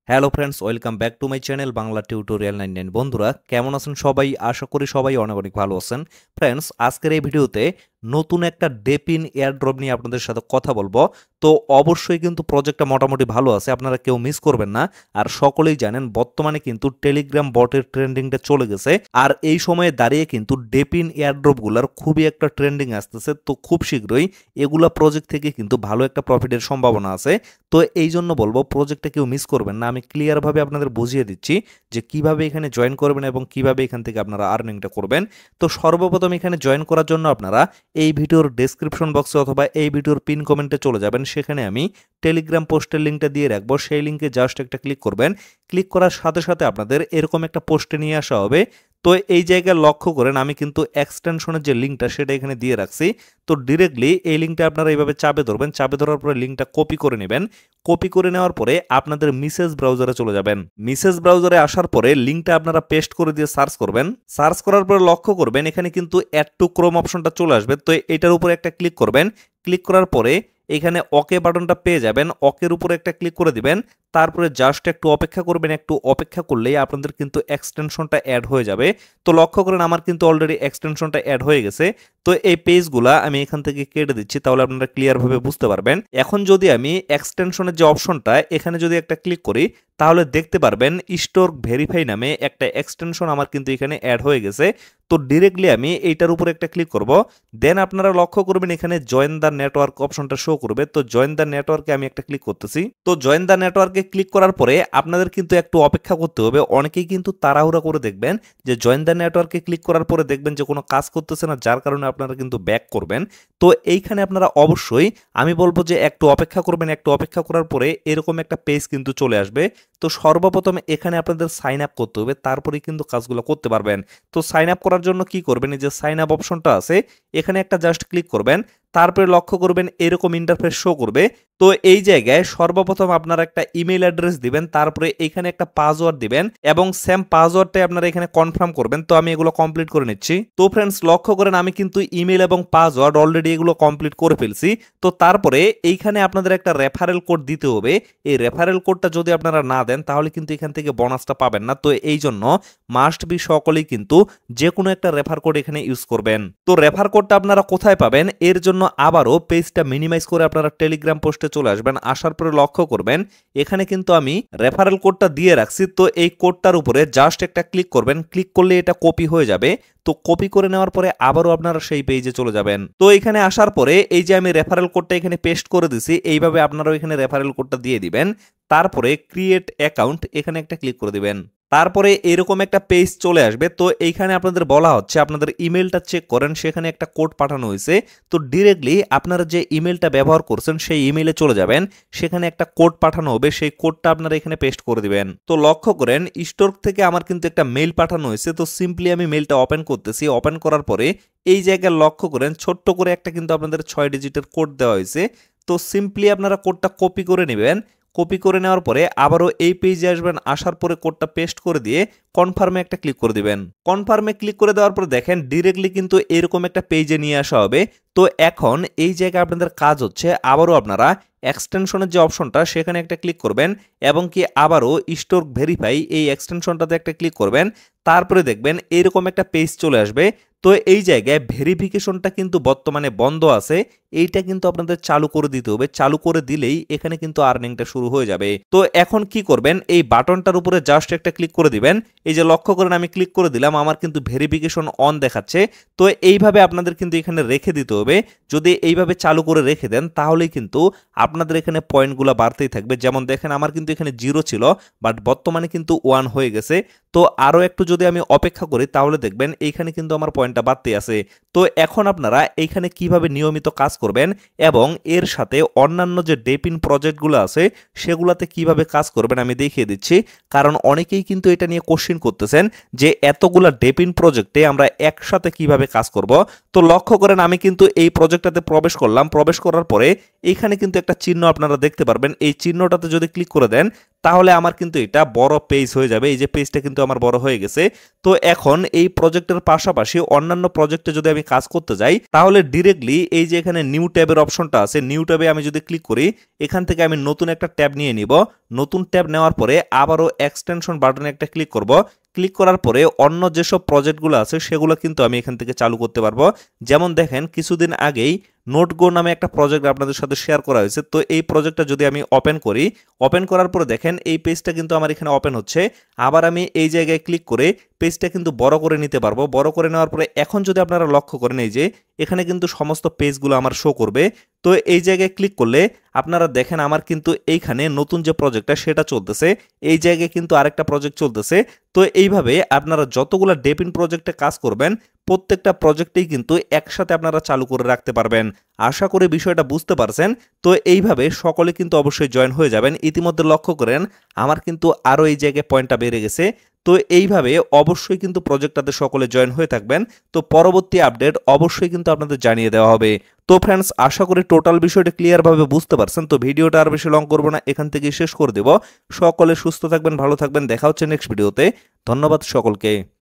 Hello friends, welcome back to my channel Bangla tutorial 99। বন্ধুরা কেমন আছেন সবাই? আশা করি সবাই অনেক অনেক ভালো আছেন। ফ্রেন্ডস, আজকের এই ভিডিওতে নতুন একটা ডেপিন এয়ারড্রপ নিয়ে আপনাদের সাথে কথা বলবো। তো অবশ্যই কিন্তু প্রজেক্টটা মোটামুটি ভালো আছে, আপনারা কেউ মিস করবেন না। আর সকলেই জানেন বর্তমানে কিন্তু টেলিগ্রাম বটের ট্রেন্ডিংটা চলে গেছে, আর এই সময়ে দাঁড়িয়ে কিন্তু ডেপিন এয়ারড্রপগুলোর খুবই একটা ট্রেন্ডিং আসতেছে। তো খুব শীঘ্রই এগুলা প্রজেক্ট থেকে কিন্তু ভালো একটা প্রফিটের সম্ভাবনা আছে। তো এই জন্য বলবো প্রজেক্টটা কেউ মিস করবেন না। আমি ক্লিয়ারভাবে আপনাদের বুঝিয়ে দিচ্ছি যে কিভাবে এখানে জয়েন করবেন এবং কিভাবে এখান থেকে আপনারা আর্নিংটা করবেন। তো সর্বপ্রথম এখানে জয়েন করার জন্য আপনারা এই ভিডিওর ডেসক্রিপশন বক্সে অথবা এই ভিডিওর পিন কমেন্টে চলে যাবেন। সেখানে আমি টেলিগ্রাম পোস্টের লিঙ্কটা দিয়ে রাখবো, সেই লিঙ্কে জাস্ট একটা ক্লিক করবেন। ক্লিক করার সাথে সাথে আপনাদের এরকম একটা পোস্টে নিয়ে আসা হবে। তো এই জায়গায় লক্ষ্য করেন আমি কিন্তু এক্সটেনশনের যে লিঙ্কটা সেটা এখানে দিয়ে রাখছি। তো ডিরেক্টলি এই লিঙ্কটা আপনারা এইভাবে চাপে ধরবেন, চাপে ধরার পরে লিঙ্কটা কপি করে নেবেন। কপি করে নেওয়ার পরে আপনাদের মেসেজ ব্রাউজারে চলে যাবেন। মেসেজ ব্রাউজারে আসার পরে লিঙ্কটা আপনারা পেস্ট করে দিয়ে সার্চ করবেন। সার্চ করার পরে লক্ষ্য করবেন এখানে কিন্তু অ্যাড টু ক্রোম অপশনটা চলে আসবে। তো এটার উপরে একটা ক্লিক করবেন। ক্লিক করার পরে এখানে ওকে বাটনটা পেয়ে যাবেন, ওকের উপরে একটা ক্লিক করে দিবেন। তারপরে জাস্ট একটু অপেক্ষা করবেন, একটু অপেক্ষা করলেই আপনাদের কিন্তু এক্সটেনশনটা অ্যাড হয়ে যাবে। তো লক্ষ্য করেন আমার কিন্তু অলরেডি এক্সটেনশনটা অ্যাড হয়ে গেছে। তো এই পেজগুলা আমি এখান থেকে কেটে দিচ্ছি, তাহলে আপনারা ক্লিয়ারভাবে বুঝতে পারবেন। এখন যদি আমি এক্সটেনশনের যে অপশনটা এখানে যদি একটা ক্লিক করি, তাহলে দেখতে পারবেন স্টোর ভেরিফাই নামে একটা এক্সটেনশন আমার কিন্তু এখানে অ্যাড হয়ে গেছে। তো ডিরেক্টলি আমি এইটার উপরে একটা ক্লিক করব। দেন আপনারা লক্ষ্য করবেন এখানে জয়েন দ্য নেটওয়ার্ক অপশনটা শো করবে। তো জয়েন দ্য নেটওয়ার্কে আমি একটা ক্লিক করতেছি। তো জয়েন দ্য নেটওয়ার্কে ক্লিক করার পরে আপনাদের কিন্তু একটু অপেক্ষা করতে হবে। অনেকেই কিন্তু তাড়াহুড়া করে দেখবেন যে জয়েন দ্য নেটওয়ার্কে ক্লিক করার পরে দেখবেন যে কোনো কাজ করতেছে না, যার কারণে আপনারা কিন্তু ব্যাক করবেন। তো এইখানে আপনারা অবশ্যই আমি বলবো যে একটু অপেক্ষা করবেন। একটু অপেক্ষা করার পরে এরকম একটা পেজ কিন্তু চলে আসবে। তো সর্বপ্রথম এখানে আপনাদের সাইন আপ করতে হবে, তারপরেই কিন্তু কাজগুলো করতে পারবেন। তো সাইন আপ করার জন্য কি করবেন, এই যে সাইন আপ অপশনটা আছে এখানে একটা জাস্ট ক্লিক করবেন। তারপরে লক্ষ্য করবেন এরকম ইন্টারফেস শো করবে। তো এই জায়গায় সর্বপ্রথম আপনারা একটা ইমেল অ্যাড্রেস দিবেন, তারপরে এখানে একটা পাসওয়ার্ড দিবেন এবং সেম পাসওয়ার্ডটাই আপনারা এখানে কনফার্ম করবেন। তো আমি এগুলো কমপ্লিট করে নিচ্ছি। তো ফ্রেন্ডস লক্ষ্য করেন আমি কিন্তু ইমেল এবং পাসওয়ার্ড অলরেডি এগুলো কমপ্লিট করে ফেলছি। তো তারপরে এইখানে আপনাদের একটা রেফারেল কোড দিতে হবে। এই রেফারেল কোডটা যদি আপনারা না দেন তাহলে কিন্তু এখান থেকে বোনাসটা পাবেন না। তো এই জন্য মাস্ট বি সকলেই কিন্তু যে কোনো একটা রেফার কোড এখানে ইউজ করবেন। তো রেফার কোডটা আপনারা কোথায় পাবেন, এর জন্য আবারও পেজটা মিনিমাইজ করে আপনারা টেলিগ্রাম পোস্টে চলে আসবেন। আসার পরে লক্ষ্য করবেন এখানে কিন্তু আমি রেফারেল কোডটা দিয়ে রাখছি। তো এই কোডটার উপরে জাস্ট একটা ক্লিক করবেন। ক্লিক করলে এটা কপি হয়ে যাবে। তো কপি করে নেওয়ার পরে আবারও আপনারা সেই পেজে চলে যাবেন। তো এখানে আসার পরে এই যে আমি রেফারেল কোডটা এখানে পেস্ট করে দিছি, এইভাবে আপনারাও এখানে রেফারেল কোডটা দিয়ে দিবেন। তারপরে ক্রিয়েট অ্যাকাউন্ট এখানে একটা ক্লিক করে দিবেন। তারপরে এরকম একটা পেজ চলে আসবে। তো এইখানে আপনাদের বলা হচ্ছে আপনাদের ইমেলটা চেক করেন, সেখানে একটা কোড পাঠানো হয়েছে। তো ডিরেক্টলি আপনারা যে ইমেলটা ব্যবহার করছেন সেই ইমেলে চলে যাবেন। সেখানে একটা কোড পাঠানো হবে, সেই কোডটা আপনারা এখানে পেস্ট করে দিবেন। তো লক্ষ্য করেন স্টোর থেকে আমার কিন্তু একটা মেইল পাঠানো হয়েছে। তো সিম্পলি আমি মেইলটা ওপেন করতেছি। ওপেন করার পরে এই জায়গায় লক্ষ্য করেন ছোট্ট করে একটা কিন্তু আপনাদের 6 ডিজিটের কোড দেওয়া হয়েছে। তো সিম্পলি আপনারা কোডটা কপি করে নেবেন। কপি করে নেওয়ার পরে আবারও এই পেজে আসবেন। আসার পরে কোডটা পেস্ট করে দিয়ে কনফার্মে একটা ক্লিক করে দিবেন। কনফার্মে ক্লিক করে দেওয়ার পরে দেখেন ডিরেক্টলি কিন্তু এরকম একটা পেজে নিয়ে আসা হবে। তো এখন এই জায়গায় আপনাদের কাজ হচ্ছে আবারও আপনারা এক্সটেনশনের যে অপশনটা সেখানে একটা ক্লিক করবেন এবং কি আবারও স্টোর ভেরিফাই এই এক্সটেনশনটাতে একটা ক্লিক করবেন। তারপরে দেখবেন এরকম একটা পেজ চলে আসবে। তো এই জায়গায় ভেরিফিকেশনটা কিন্তু বর্তমানে বন্ধ আছে, এইটা কিন্তু আপনাদের চালু করে দিতে হবে। চালু করে দিলেই এখানে কিন্তু আর্নিংটা শুরু হয়ে যাবে। তো এখন কি করবেন, এই বাটনটার উপরে জাস্ট একটা ক্লিক করে দিবেন। এই যে লক্ষ্য করেন আমি ক্লিক করে দিলাম, আমার কিন্তু ভেরিফিকেশন অন দেখাচ্ছে। তো এইভাবে আপনাদের কিন্তু এখানে রেখে দিতে হবে। যদি এইভাবে চালু করে রেখে দেন তাহলেই কিন্তু আপনাদের এখানে পয়েন্টগুলো বাড়তেই থাকবে। যেমন দেখেন আমার কিন্তু এখানে 0 ছিল, বাট বর্তমানে কিন্তু 1 হয়ে গেছে। তো আরও একটু যদি আমি অপেক্ষা করি তাহলে দেখবেন এইখানে কিন্তু আমার পয়েন্টটা বাড়তে আছে। তো এখন আপনারা এইখানে কিভাবে নিয়মিত কাজ করবেন এবং এর সাথে অন্যান্য যে ডেপিন প্রজেক্টগুলো আছে সেগুলোতে কিভাবে কাজ করবেন আমি দেখিয়ে দিচ্ছি। কারণ অনেকেই কিন্তু এটা নিয়ে কোশ্চেন করতেছেন যে এতগুলা ডেপিন প্রজেক্টে আমরা একসাথে কিভাবে কাজ করব। তো লক্ষ্য করেন আমি কিন্তু এই প্রজেক্টটাতে প্রবেশ করলাম। প্রবেশ করার পরে এইখানে কিন্তু একটা চিহ্ন আপনারা দেখতে পারবেন। এই চিহ্নটাতে যদি ক্লিক করে দেন তাহলে আমার কিন্তু এটা বড় পেজ হয়ে যাবে। এই যে পেজটা কিন্তু আমার বড় হয়ে গেছে। তো এখন এই প্রজেক্টের পাশাপাশি অন্যান্য প্রজেক্টে যদি আমি কাজ করতে যাই তাহলে ডিরেক্টলি এই যে এখানে নিউ ট্যাবের অপশনটা আছে, নিউ ট্যাবে আমি যদি ক্লিক করি এখান থেকে আমি নতুন একটা ট্যাব নিয়ে নিব। নতুন ট্যাব নেওয়ার পরে আবারও এক্সটেনশন বাটনে একটা ক্লিক করব। ক্লিক করার পরে অন্য যেসব প্রজেক্টগুলো আছে সেগুলো কিন্তু আমি এখান থেকে চালু করতে পারবো। যেমন দেখেন কিছুদিন আগেই নোটগো নামে একটা প্রজেক্ট আপনাদের সাথে শেয়ার করা হয়েছে। তো এই প্রজেক্টটা যদি আমি ওপেন করি, ওপেন করার পরে দেখেন এই পেজটা কিন্তু আমার এখানে ওপেন হচ্ছে। আবার আমি এই জায়গায় ক্লিক করে পেজটা কিন্তু বড় করে নিতে পারবো। বড় করে নেওয়ার পরে এখন যদি আপনারা লক্ষ্য করেন এই যে এখানে কিন্তু সমস্ত পেজগুলো আমার শো করবে। তো এই জায়গায় ক্লিক করলে আপনারা দেখেন আমার কিন্তু এইখানে নতুন যে প্রজেক্টটা সেটা চলতেছে, এই জায়গায় কিন্তু আরেকটা প্রজেক্ট চলতেছে। তো এইভাবে আপনারা যতগুলা ডেপিন প্রজেক্টে কাজ করবেন প্রত্যেকটা প্রজেক্টেই কিন্তু একসাথে আপনারা চালু করে রাখতে পারবেন। আশা করি বিষয়টা বুঝতে পারছেন। তো এইভাবে সকলে কিন্তু অবশ্যই জয়েন হয়ে যাবেন। ইতিমধ্যে লক্ষ্য করেন আমার কিন্তু আরও এই জায়গায় পয়েন্টটা বেড়ে গেছে। তো এইভাবে অবশ্যই কিন্তু প্রজেক্টটাতে সকলে জয়েন হয়ে থাকবেন। তো পরবর্তী আপডেট অবশ্যই কিন্তু আপনাদের জানিয়ে দেওয়া হবে। তো ফ্রেন্ডস, আশা করি টোটাল বিষয়টা ক্লিয়ারভাবে বুঝতে পারছেন। তো ভিডিওটা আর বেশি লং করবো না, এখান থেকেই শেষ করে দেব। সকলে সুস্থ থাকবেন, ভালো থাকবেন, দেখা হচ্ছে নেক্সট ভিডিওতে। ধন্যবাদ সকলকে।